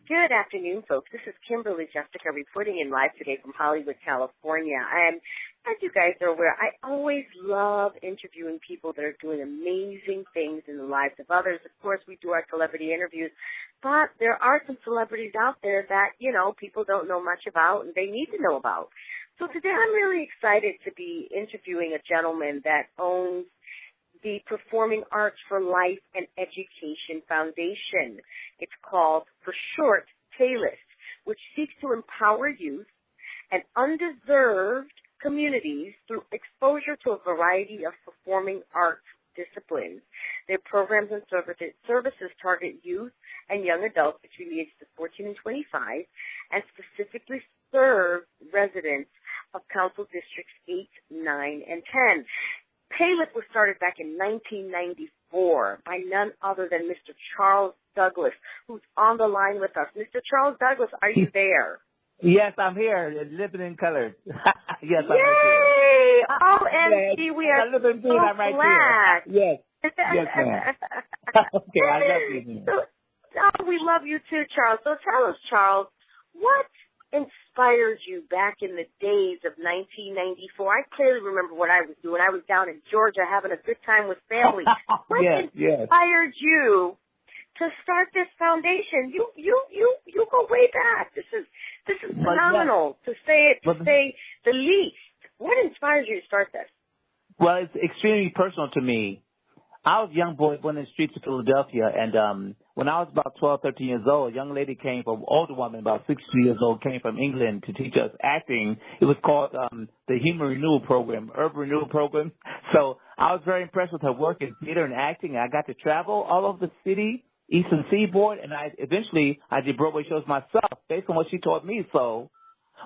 Good afternoon, folks. This is Kimberly Jessica reporting in live today from Hollywood, California. And as you guys are aware, I always love interviewing people that are doing amazing things in the lives of others. Of course, we do our celebrity interviews, but there are some celebrities out there that, people don't know much about and they need to know about. So today I'm really excited to be interviewing a gentleman that owns the Performing Arts for Life and Education Foundation. It's called, for short, Palef, which seeks to empower youth and undeserved communities through exposure to a variety of performing arts disciplines. Their programs and services target youth and young adults between the ages of 14 and 25 and specifically serve residents of Council Districts 8, 9, and 10. Palef was started back in 1994 by none other than Mr. Charles Douglas, who's on the line with us. Mr. Charles Douglas, are you there? Yes, I'm here, living in color. Yes, I'm Yay! right OMG, we are so glad. Yes, yes, ma'am. Okay, I love you. Oh, we love you too, Charles. So tell us, Charles, what inspired you back in the days of 1994? I clearly remember what I was doing. I was down in Georgia having a good time with family. What inspired you to start this foundation? You go way back. This is phenomenal, to say the least. What inspires you to start this? Well, it's extremely personal to me. I was a young boy born in the streets of Philadelphia, and when I was about 12, 13 years old, a young lady came from, older woman, about 62 years old, came from England to teach us acting. It was called the Human Renewal Program, Urban Renewal Program. So I was very impressed with her work in theater and acting. I got to travel all over the city, Eastern Seaboard, and I did Broadway shows myself based on what she taught me. So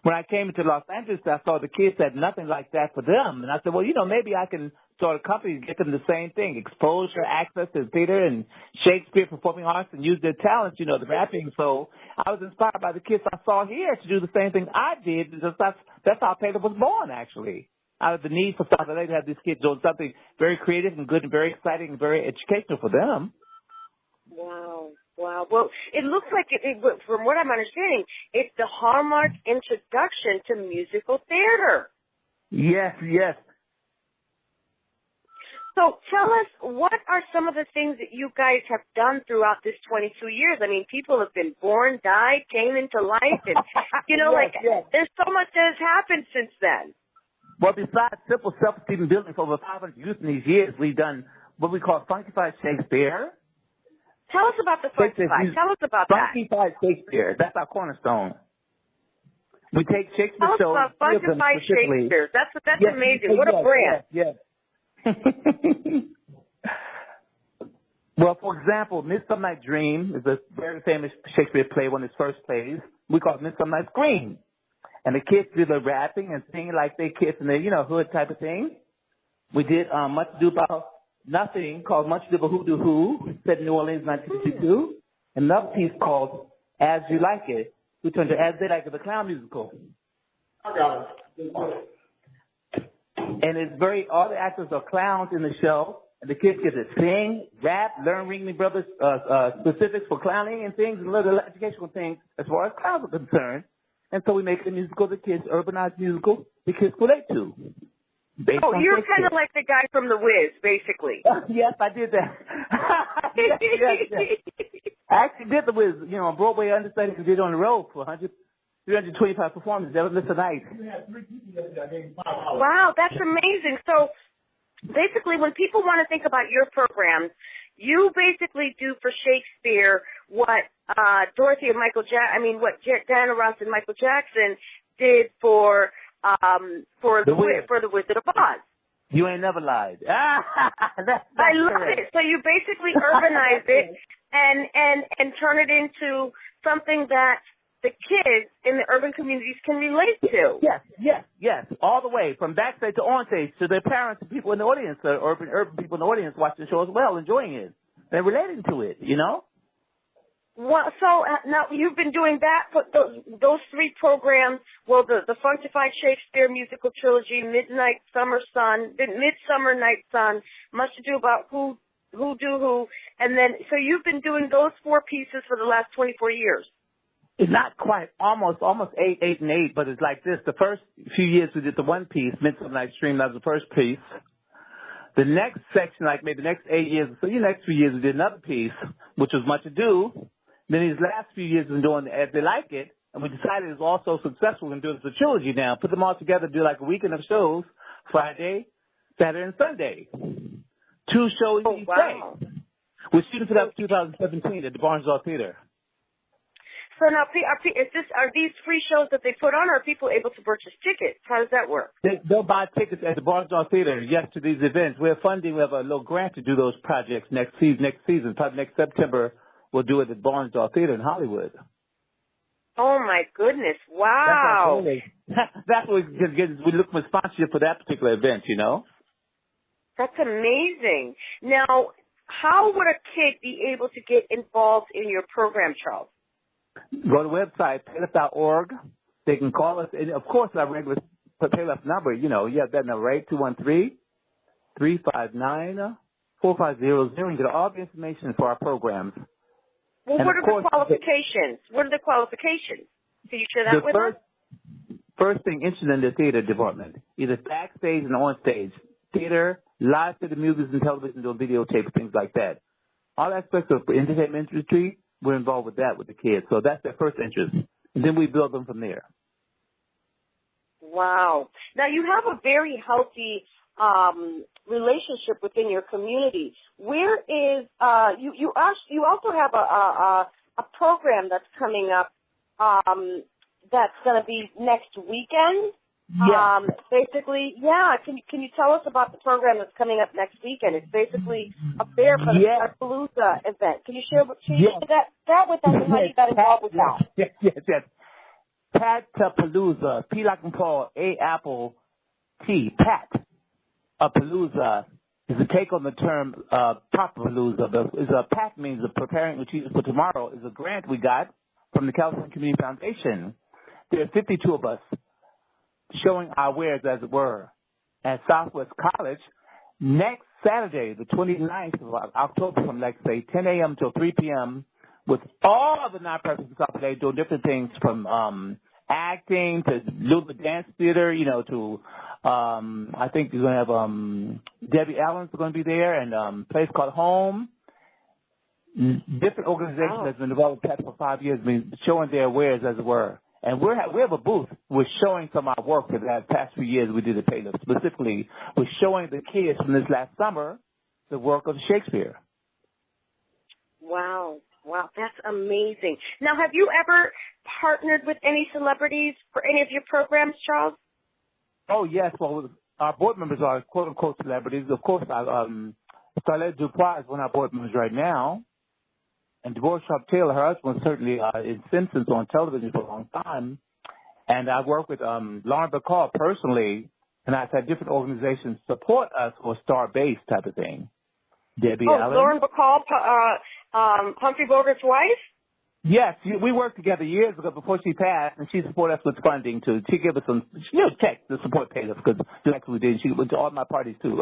when I came into Los Angeles, I saw the kids had nothing like that for them. And I said, well, maybe I can start a company to get them the same thing, exposure, access to theater and Shakespeare, performing arts, and use their talents, the rapping. So I was inspired by the kids I saw here to do the same thing I did. That's how Palef was born, actually, out of the need for South LA to have these kids doing something very creative and good and very exciting and very educational for them. Wow. Well, it looks like, from what I'm understanding, it's the hallmark introduction to musical theater. Yes. So tell us, what are some of the things that you guys have done throughout this 22 years? I mean, people have been born, died, came into life, and, there's so much that has happened since then. Well, besides simple self-esteem building for over 500 youth in these years, we've done what we call Funkified Shakespeare. Tell us about the Funkified. Tell us about that. Funkified Shakespeare. That's our cornerstone. We take Shakespeare shows. Tell us about Funkified Shakespeare. That's amazing. What a brand. Yes. Well, for example, Midsummer Night's Dream is a very famous Shakespeare play, one of his first plays. We call it Midsummer Night's Dream. And the kids do the rapping and singing like they kids in the, hood type of thing. We did Much Ado About Nothing, called Much Ado About Who Do Who, set in New Orleans, 1952. Another piece called As You Like It, we turned to As They Like It, the clown musical. I got it. And it's all the actors are clowns in the show, and the kids get to sing, rap, learn Ringling Brothers specifics for clowning and things, and little educational things as far as clowns are concerned. And so we make the musical, the kids, urbanized musical, the kids relate to. Oh, you're kind of like the guy from The Wiz, basically. Yes, I did that. yes. I actually did The Wiz, on Broadway understudy, because did it on the road for 325 performances. That was Mr. Night. Wow, that's amazing. So basically, when people want to think about your programs, you basically do for Shakespeare what Diana Ross and Michael Jackson did for the Wizard of Oz. You ain't never lied. That's I love correct. it. So you basically urbanize it and turn it into something that the kids in the urban communities can relate to. Yes. All the way from backstage to on stage to their parents and people in the audience, urban people in the audience watching the show as well, enjoying it. They're relating to it, Well, so now you've been doing that, those three programs, the Funkified Shakespeare musical trilogy, Midsummer Night's Sun, Much Ado About Who Do Who, and then, so you've been doing those four pieces for the last 24 years. It's not quite, almost 8 and 8, but it's like this. The first few years we did the one piece, Midsummer Night's Dream, that was the first piece. The next section, like maybe the next 8 years, so the next few years we did another piece, which was Much Ado. Then these last few years we've been doing As They Like It, and we decided it was also successful. We're going to do it as a trilogy now. Put them all together, do like a weekend of shows, Friday, Saturday, and Sunday. 2 shows each day. We're shooting for that for 2017 at the Barnesdall Theater. So now, are these free shows that they put on, or are people able to purchase tickets? How does that work? They'll buy tickets at the Barnesdall Theater, yes, to these events. We're funding, we have a little grant to do those projects next season. Probably next September, we'll do it at Barnesdall Theater in Hollywood. Oh, my goodness. Wow. That's what we look for sponsorship for that particular event, you know? That's amazing. Now, how would a kid be able to get involved in your program, Charles? Go to the website, palef.org. They can call us. And, of course, our regular Palef number, you know, you have that number, right? 213-359-4500. You get all the information for our programs. Well, and what are the qualifications? What are the qualifications? Can you share that with us? First thing, interested in the theater department, either backstage and on stage, theater, live theater, music and television, doing videotapes, things like that. All aspects of the entertainment industry, we're involved with that with the kids. So that's their first interest. And then we build them from there. Wow. Now, you have a very healthy relationship within your community. Where is you also have a program that's coming up that's going to be next weekend? Yeah. Basically, yeah. Can you tell us about the program that's coming up next weekend? It's basically a fair for the Palooza event. Can you share that with us and how you got involved with that? Yes. Pat-a-Palooza, P like in Paul, A apple, T, Pat a Palooza is a take on the term Papapalooza. Pat means the preparing achievers for tomorrow is a grant we got from the California Community Foundation. There are 52 of us showing our wares, as it were, at Southwest College next Saturday, the 29th of October, from, like, say, 10 a.m. till 3 p.m., with all the nonprofits in South Florida doing different things from acting to little dance theater, you know, to I think you're going to have Debbie Allen's going to be there, and a place called Home. Different organizations that's been involved with Pat for 5 years, showing their wares, as it were. And we have a booth. We're showing some of our work for the past few years we did at Palef. Specifically, we're showing the kids from this last summer the work of Shakespeare. Wow, that's amazing. Now, have you ever partnered with any celebrities for any of your programs, Charles? Oh, yes. Well, our board members are quote-unquote celebrities. Of course, Starlette Dupois is one of our board members right now. And Deborah Sharp-Taylor, her husband, certainly in Simpsons on television for a long time. And I work with Lauren Bacall personally, and I've had different organizations support us for star-based type of thing. Debbie Allen. Lauren Bacall, Humphrey Bogart's wife? Yes, we worked together years ago before she passed, and she supported us with funding too. She gave us some, checks to support Palef, because like we did, she went to all my parties too.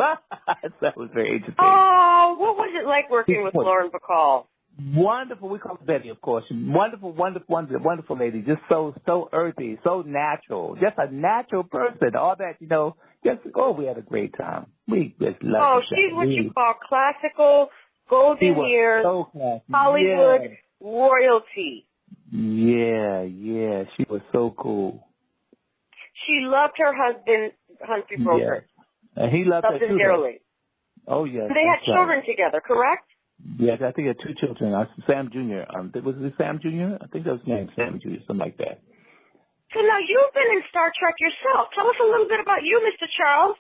That was very interesting. Oh, what was it like working with Lauren Bacall? Wonderful. We call her Betty, of course. Wonderful lady. Just so earthy, so natural. Just a natural person. All that, we had a great time. We just loved it. She's what you call classical, golden years, Hollywood royalty. Yeah. She was so cool. She loved her husband, Humphrey Bogart. Yeah. And he loved her too. Dearly. Oh, yes. They had children together, correct? Yes, I think he had 2 children. Sam Jr. Was it Sam Jr.? I think that was his name, Sam Jr., something like that. So now you've been in Star Trek yourself. Tell us a little bit about you, Mr. Charles.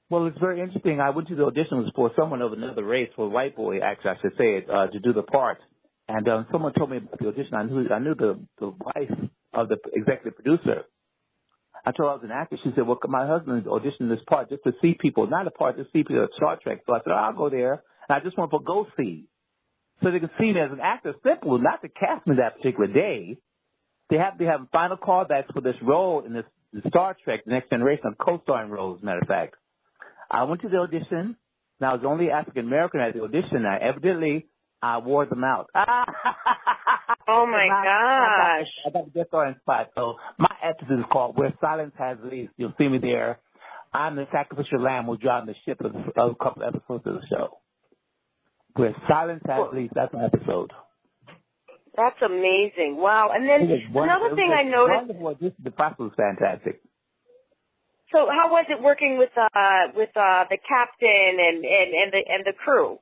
Well, it's very interesting. I went to the audition. It was for someone of another race, for a white boy, actually, I should say it, to do the part. And someone told me about the audition. I knew the wife of the executive producer. I told her I was an actor. She said, well, my husband is auditioning this part just to see people, not a part, just see people at Star Trek. So I said, I'll go there. And I just want to go see. So they can see me as an actor. Simple, not to cast me that particular day. They have to have final callbacks for this role in this Star Trek, The Next Generation, of co-starring roles, as a matter of fact. I went to the audition, and I was the only African-American at the audition. Evidently, I wore them out. Oh, my gosh. I got to get started in spot. So my episode is called Where Silence Has Least. You'll see me there. I'm the sacrificial lamb who's driving the ship of a couple episodes of the show. Where Silence Has Least. That's my episode. That's amazing. Wow. And then another thing I noticed. Wonderful. The process was fantastic. So how was it working with the captain and the crew?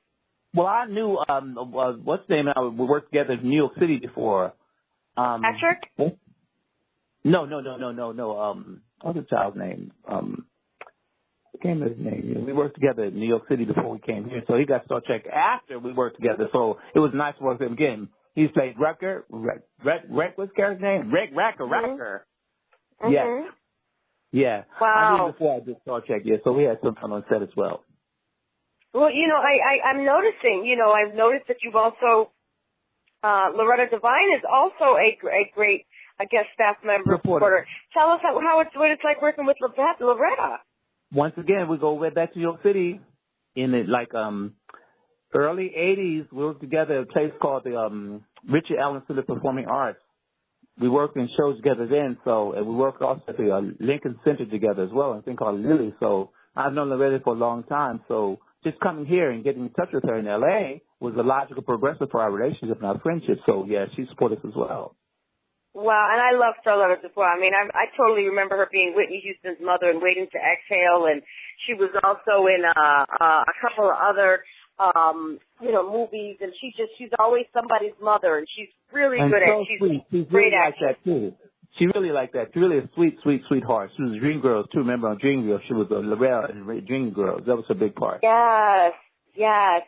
Well, I knew what's his name? We worked together in New York City before. Patrick? No. What's the child's name? I can't remember his name. We worked together in New York City before we came here, so he got Star Trek after we worked together. So it was nice to work with him again. He's played Rucker. What's his character's name? Racker. Mm-hmm. Yes. Yeah. Wow. I knew before I did Star Trek, yeah, so we had some fun on set as well. Well, I'm noticing, I've noticed that you've also, Loretta Devine is also a great, I guess, staff member supporter. Tell us what it's like working with Loretta. Once again, we go way back to New York City in the, early 80s. We worked together at a place called the Richard Allen Center Performing Arts. We worked in shows together then, and we worked also at the Lincoln Center together as well, a thing called Lily. So I've known Loretta for a long time. So just coming here and getting in touch with her in L.A. was a logical progression for our relationship and our friendship. So, yeah, she supported us as well. Wow, and I love Charlotte as well. I mean, I totally remember her being Whitney Houston's mother in Waiting to Exhale, and she was also in a couple of other, movies, and she's always somebody's mother, and she's really good at it. She's great at that, too. She really liked that. She really a sweet, sweet, sweetheart. She was Dreamgirls, too. Remember on Dreamgirls, she was Loretta in Dreamgirls. That was a big part. Yes. I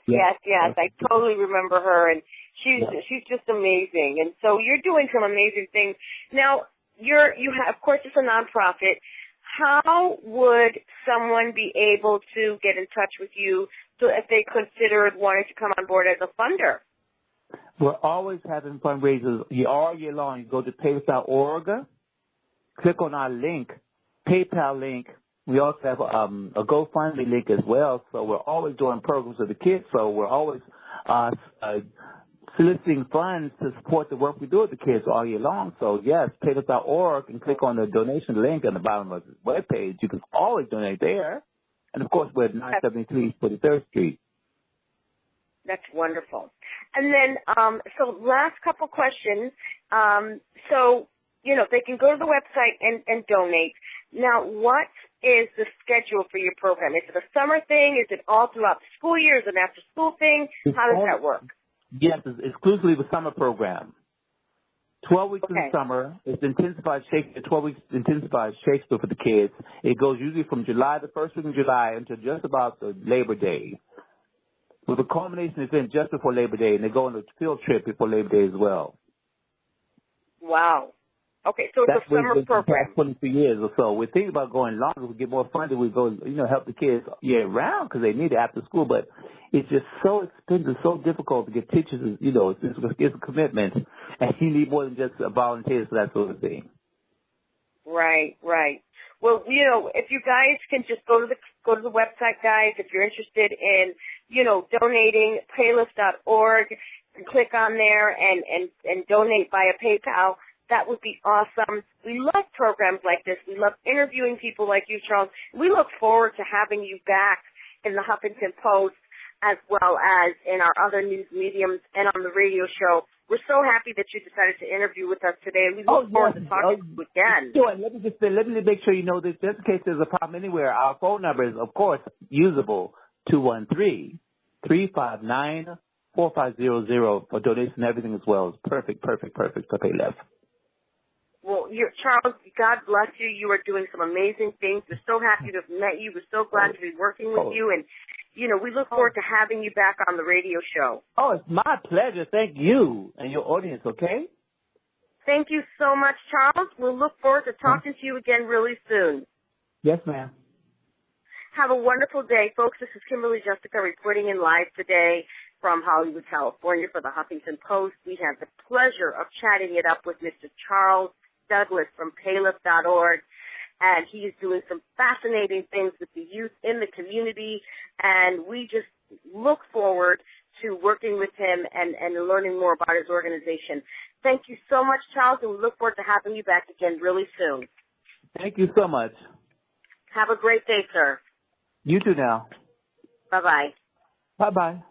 totally remember her, and she's just amazing. And so you're doing some amazing things. Now, you have, of course, it's a nonprofit. How would someone be able to get in touch with you if they considered wanting to come on board as a funder? We're always having fundraisers all year long. You go to Palef.org, click on our link, PayPal link. We also have a GoFundMe link as well. So we're always doing programs with the kids. So we're always soliciting funds to support the work we do with the kids all year long. So, yes, Palef.org, and click on the donation link on the bottom of the webpage. You can always donate there. And, of course, we're at 973 43rd Street. That's wonderful. And then, so last couple questions. They can go to the website and donate. Now, what is the schedule for your program? Is it a summer thing? Is it all throughout the school year? Is it an after-school thing? How does that work? Yes, it's exclusively the summer program. 12 weeks in the summer. It's intensified Shakespeare, 12 weeks intensified Shakespeare for the kids. It goes usually from the first week in July until just about the Labor Day, with a culmination event just before Labor Day, and they go on a field trip before Labor Day as well. Wow. Okay, so it's a summer program. That's 22 years or so. We're thinking about going longer. We get more funding. We go, help the kids year round because they need it after school. But it's just so expensive, so difficult to get teachers. It's a commitment, and you need more than just volunteers for that sort of thing. Right. Well, if you guys can just go to the website, guys, if you're interested in, donating, Palef.org, and click on there and donate via PayPal. That would be awesome. We love programs like this. We love interviewing people like you, Charles. We look forward to having you back in the Huffington Post as well as in our other news mediums and on the radio show. We're so happy that you decided to interview with us today, and we look forward to talking to you again. Sure. Let me make sure you know this, just in case there's a problem anywhere. Our phone number is, of course, usable, 213-359-4500 for donation and everything as well. It's perfect for Palef. Well, Charles, God bless you. You are doing some amazing things. We're so happy to have met you. We're so glad to be working with you. And, we look forward to having you back on the radio show. Oh, it's my pleasure. Thank you and your audience, okay? Thank you so much, Charles. We'll look forward to talking to you again really soon. Yes, ma'am. Have a wonderful day, folks. This is Kimberly Jessica reporting in live today from Hollywood, California for the Huffington Post. We have the pleasure of chatting it up with Mr. Charles Douglas from Palef.org, and he is doing some fascinating things with the youth in the community, and we just look forward to working with him and learning more about his organization. Thank you so much, Charles, and we look forward to having you back again really soon. Thank you so much. Have a great day, sir. You too now. Bye-bye. Bye-bye.